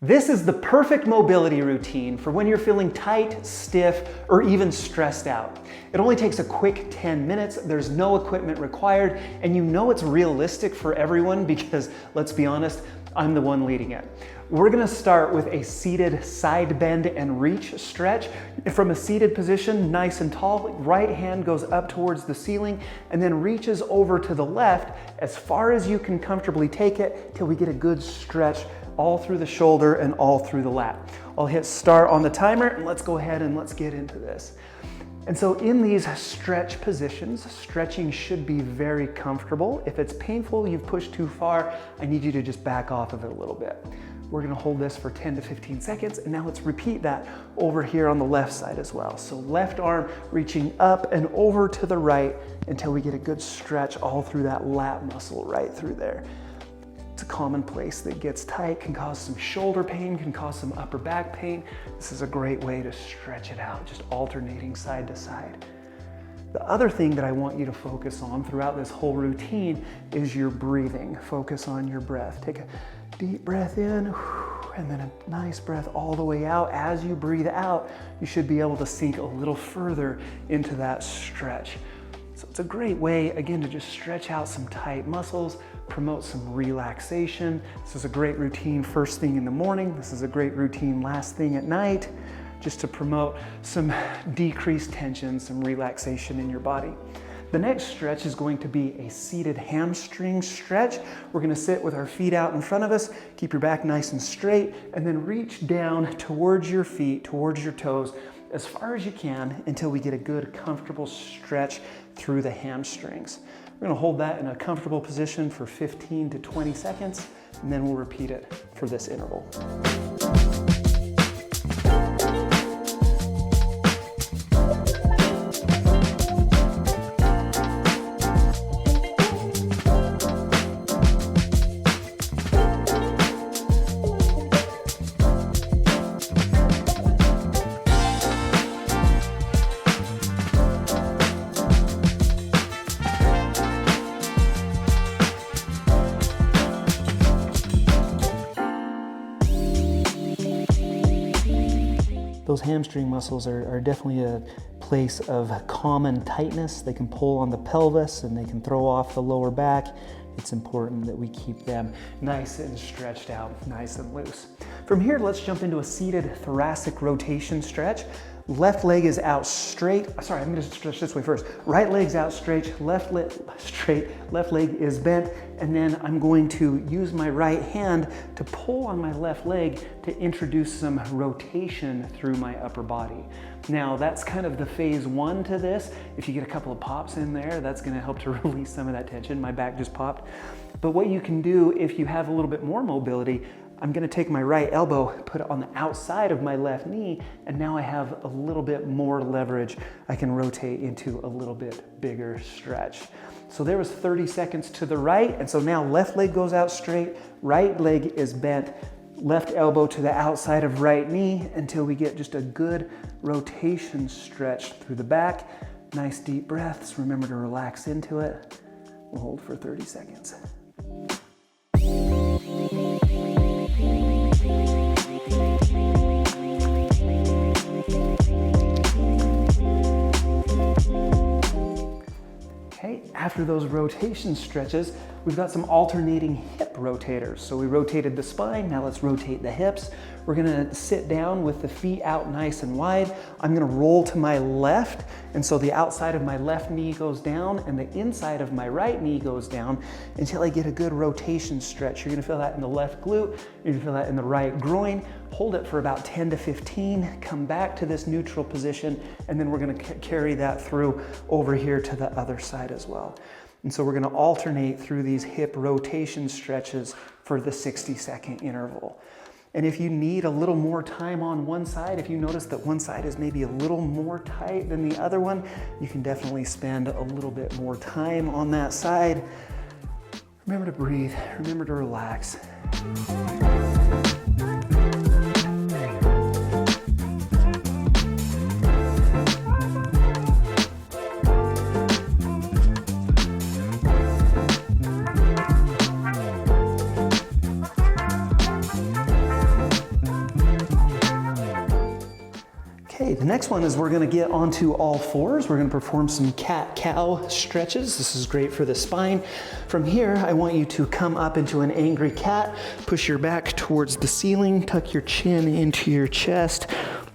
This is the perfect mobility routine for when you're feeling tight, stiff, or even stressed out. It only takes a quick 10 minutes, there's no equipment required, and you know it's realistic for everyone because, let's be honest, I'm the one leading it. We're gonna start with a seated side bend and reach stretch. From a seated position, nice and tall, right hand goes up towards the ceiling and then reaches over to the left as far as you can comfortably take it till we get a good stretch all through the shoulder and all through the lat. I'll hit start on the timer and let's go ahead and let's get into this. And so in these stretch positions, stretching should be very comfortable. If it's painful, you've pushed too far, I need you to just back off of it a little bit. We're gonna hold this for 10 to 15 seconds, and now let's repeat that over here on the left side as well. So left arm reaching up and over to the right until we get a good stretch all through that lat muscle right through there. It's a common place that gets tight, can cause some shoulder pain, can cause some upper back pain. This is a great way to stretch it out, just alternating side to side. The other thing that I want you to focus on throughout this whole routine is your breathing. Focus on your breath. Take a deep breath in, and then a nice breath all the way out. As you breathe out, you should be able to sink a little further into that stretch. So it's a great way, again, to just stretch out some tight muscles, promote some relaxation. This is a great routine first thing in the morning. This is a great routine last thing at night, just to promote some decreased tension, some relaxation in your body. The next stretch is going to be a seated hamstring stretch. We're gonna sit with our feet out in front of us, keep your back nice and straight, and then reach down towards your feet, towards your toes, as far as you can until we get a good, comfortable stretch through the hamstrings. We're gonna hold that in a comfortable position for 15 to 20 seconds, and then we'll repeat it for this interval. Those hamstring muscles are definitely a place of common tightness. They can pull on the pelvis and they can throw off the lower back. It's important that we keep them nice and stretched out, nice and loose. From here, let's jump into a seated thoracic rotation stretch. Left leg is out straight. Sorry, I'm gonna stretch this way first. Right leg's out straight, left leg is bent, and then I'm going to use my right hand to pull on my left leg to introduce some rotation through my upper body. Now, that's kind of the phase one to this. If you get a couple of pops in there, that's gonna help to release some of that tension. My back just popped. But what you can do if you have a little bit more mobility, I'm gonna take my right elbow, put it on the outside of my left knee, and now I have a little bit more leverage. I can rotate into a little bit bigger stretch. So there was 30 seconds to the right, and so now left leg goes out straight, right leg is bent, left elbow to the outside of right knee until we get just a good rotation stretch through the back. Nice deep breaths, remember to relax into it. We'll hold for 30 seconds. Okay, after those rotation stretches, we've got some alternating hip rotators. So we rotated the spine, now let's rotate the hips. We're gonna sit down with the feet out nice and wide. I'm gonna roll to my left, and so the outside of my left knee goes down and the inside of my right knee goes down until I get a good rotation stretch. You're gonna feel that in the left glute, you're gonna feel that in the right groin. Hold it for about 10 to 15, come back to this neutral position, and then we're gonna carry that through over here to the other side as well. And so we're gonna alternate through these hip rotation stretches for the 60-second interval. And if you need a little more time on one side, if you notice that one side is maybe a little more tight than the other one, you can definitely spend a little bit more time on that side. Remember to breathe, remember to relax. Okay, the next one is we're gonna get onto all fours. We're gonna perform some cat-cow stretches. This is great for the spine. From here, I want you to come up into an angry cat, push your back towards the ceiling, tuck your chin into your chest,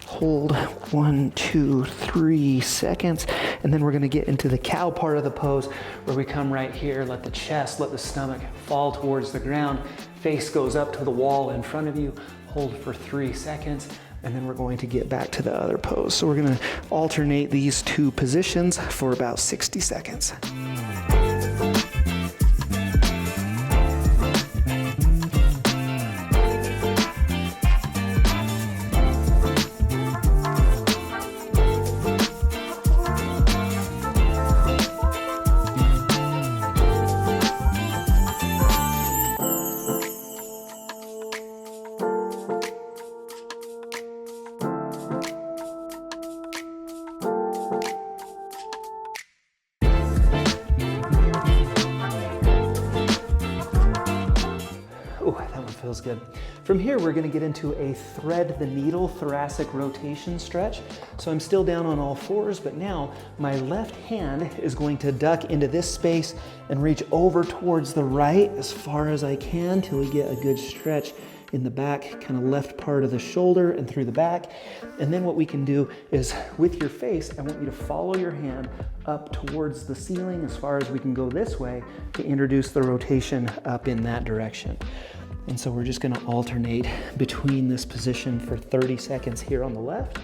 hold 1, 2, 3 seconds, and then we're gonna get into the cow part of the pose where we come right here, let the chest, let the stomach fall towards the ground, face goes up to the wall in front of you, hold for 3 seconds, and then we're going to get back to the other pose. So we're gonna alternate these two positions for about 60 seconds. Ooh, that one feels good. From here, we're gonna get into a thread the needle thoracic rotation stretch. So I'm still down on all fours, but now my left hand is going to duck into this space and reach over towards the right as far as I can till we get a good stretch in the back, kind of left part of the shoulder and through the back. And then what we can do is with your face, I want you to follow your hand up towards the ceiling as far as we can go this way to introduce the rotation up in that direction. And so we're just gonna alternate between this position for 30 seconds here on the left.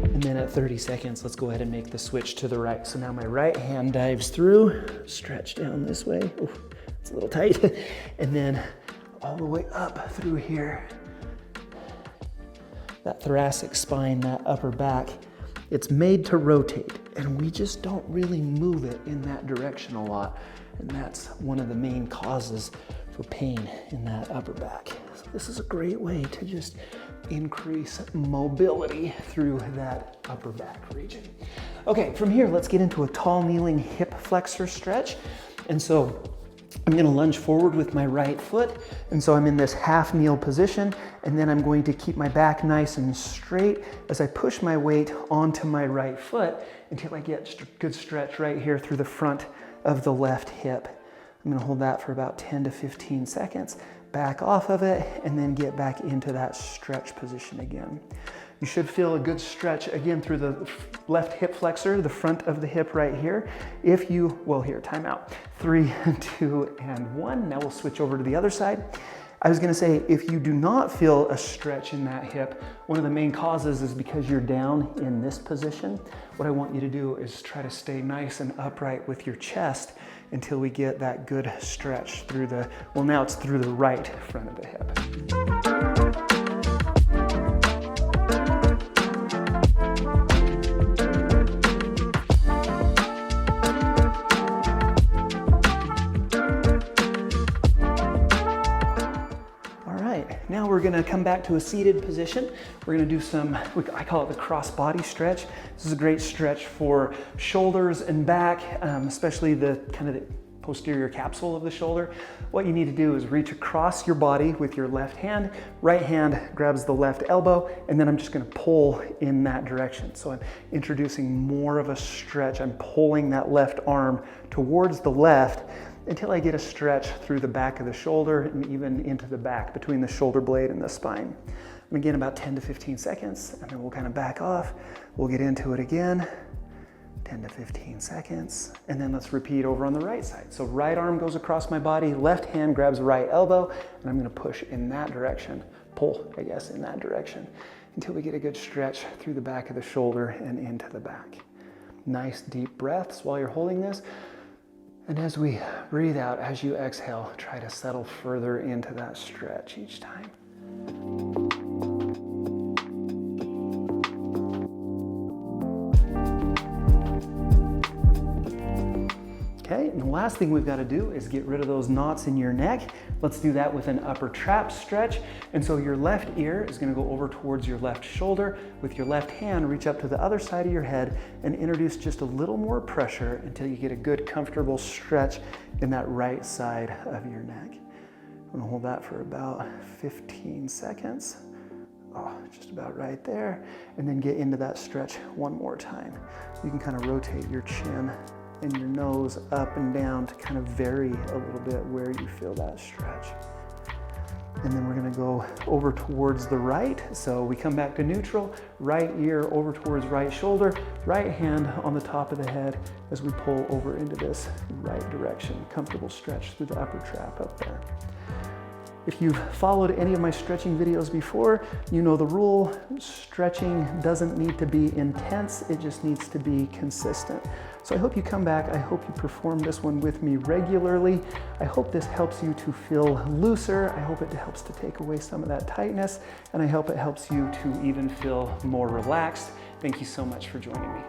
And then at 30 seconds, let's go ahead and make the switch to the right. So now my right hand dives through, stretch down this way. Ooh, it's a little tight. And then all the way up through here. That thoracic spine, that upper back, it's made to rotate, and we just don't really move it in that direction a lot. And that's one of the main causes for pain in that upper back. So this is a great way to just increase mobility through that upper back region. Okay, from here, let's get into a tall kneeling hip flexor stretch. And so I'm gonna lunge forward with my right foot. And so I'm in this half kneel position, and then I'm going to keep my back nice and straight as I push my weight onto my right foot until I get a good stretch right here through the front of the left hip. I'm gonna hold that for about 10 to 15 seconds, back off of it, and then get back into that stretch position again. You should feel a good stretch again through the left hip flexor, the front of the hip right here. If you, well here, time out. 3, 2, and 1. Now we'll switch over to the other side. I was gonna say, if you do not feel a stretch in that hip, one of the main causes is because you're down in this position. What I want you to do is try to stay nice and upright with your chest until we get that good stretch through the, well now it's through the right front of the hip. Now we're gonna come back to a seated position. We're gonna do some, I call it the cross body stretch. This is a great stretch for shoulders and back, especially the kind of the posterior capsule of the shoulder. What you need to do is reach across your body with your left hand. Right hand grabs the left elbow, and then I'm just gonna pull in that direction. So I'm introducing more of a stretch. I'm pulling that left arm towards the left until I get a stretch through the back of the shoulder and even into the back between the shoulder blade and the spine. And again, about 10 to 15 seconds, and then we'll kind of back off. We'll get into it again, 10 to 15 seconds, and then let's repeat over on the right side. So right arm goes across my body, left hand grabs right elbow, and I'm gonna push in that direction, pull, I guess, in that direction, until we get a good stretch through the back of the shoulder and into the back. Nice deep breaths while you're holding this. And as we breathe out, as you exhale, try to settle further into that stretch each time. Okay, and the last thing we've got to do is get rid of those knots in your neck. Let's do that with an upper trap stretch. And so your left ear is going to go over towards your left shoulder. With your left hand, reach up to the other side of your head and introduce just a little more pressure until you get a good comfortable stretch in that right side of your neck. I'm gonna hold that for about 15 seconds. Oh, just about right there. And then get into that stretch one more time. You can kind of rotate your chin and your nose up and down to kind of vary a little bit where you feel that stretch. And then we're gonna go over towards the right. So we come back to neutral, right ear over towards right shoulder, right hand on the top of the head as we pull over into this right direction. Comfortable stretch through the upper trap up there. If you've followed any of my stretching videos before, you know the rule. Stretching doesn't need to be intense, it just needs to be consistent. So I hope you come back, I hope you perform this one with me regularly. I hope this helps you to feel looser, I hope it helps to take away some of that tightness, and I hope it helps you to even feel more relaxed. Thank you so much for joining me.